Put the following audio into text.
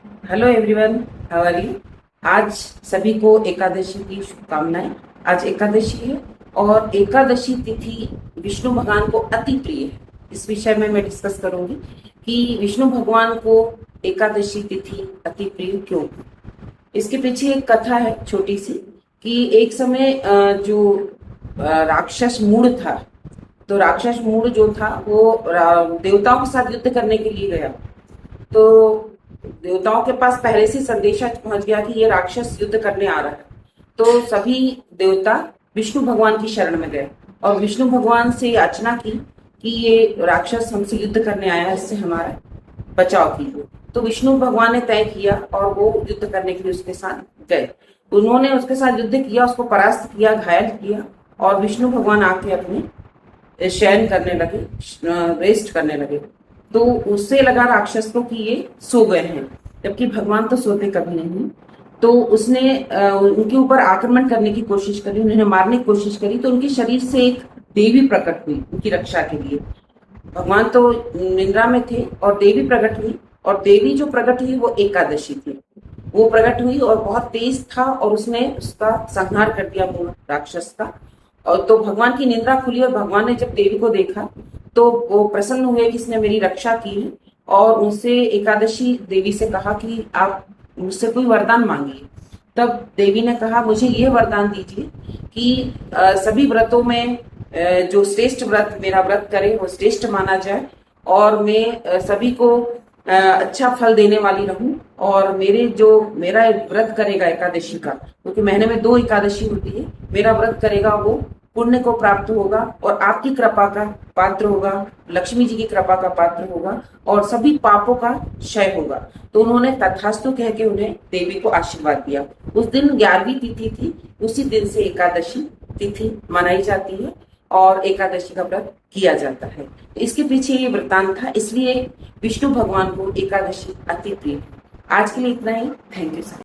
Hello everyone, how are you. आज सभी को एकादशी की शुभकामनाएं। आज एकादशी है और एकादशी तिथि विष्णु भगवान को अति प्रिय है। इस विषय में मैं डिस्कस करूंगी कि विष्णु भगवान को एकादशी तिथि अति प्रिय क्यों। इसके पीछे एक कथा है छोटी सी कि एक समय जो राक्षस मूढ़ था, तो राक्षस मूढ़ जो था वो देवताओं के साथ युद्ध करने के लिए गया। तो देवताओं के पास पहले से संदेशा पहुंच गया कि ये राक्षस युद्ध करने आ रहा है। तो सभी देवता विष्णु भगवान की शरण में गए और विष्णु भगवान से याचना की कि ये राक्षस हमसे युद्ध करने आया है, इससे हमारा बचाव कीजिए। तो विष्णु भगवान ने तय किया और वो युद्ध करने के लिए उसके साथ गए। उन्होंने उसके साथ युद्ध किया, उसको परास्त किया, घायल किया और विष्णु भगवान आके अपने शयन करने लगे, रेस्ट करने लगे। तो उससे लगा राक्षस को कि ये सो गए हैं, जबकि भगवान तो सोते कभी नहीं। तो उसने उनके ऊपर आक्रमण करने की कोशिश करी, उन्हें मारने की कोशिश करी। तो उनके शरीर से एक देवी प्रकट हुई उनकी रक्षा के लिए। भगवान तो निद्रा में थे और देवी प्रकट हुई, और देवी जो प्रकट हुई वो एकादशी थी। वो प्रकट हुई और बहुत तेज था और उसने उसका संहार कर दिया पूर्ण राक्षस का। और तो भगवान की निंद्रा खुली और भगवान ने जब देवी को देखा तो वो प्रसन्न हुए कि इसने मेरी रक्षा की है। और उनसे एकादशी देवी से कहा कि आप मुझसे कोई वरदान मांगिए। तब देवी ने कहा, मुझे ये वरदान दीजिए कि सभी व्रतों में जो श्रेष्ठ व्रत मेरा व्रत करे वो श्रेष्ठ माना जाए, और मैं सभी को अच्छा फल देने वाली रहूं। और मेरा व्रत करेगा एकादशी का, क्योंकि महीने में 2 एकादशी होती है, मेरा व्रत करेगा वो पुण्य को प्राप्त होगा और आपकी कृपा का पात्र होगा, लक्ष्मी जी की कृपा का पात्र होगा और सभी पापों का क्षय होगा। तो उन्होंने तथास्तु कह के उन्हें देवी को आशीर्वाद दिया। उस दिन 11वीं तिथि थी, उसी दिन से एकादशी तिथि मनाई जाती है और एकादशी का व्रत किया जाता है। इसके पीछे ये वृत्तांत था, इसलिए विष्णु भगवान को एकादशी अति प्रिय। आज के लिए इतना ही। Thank you sir.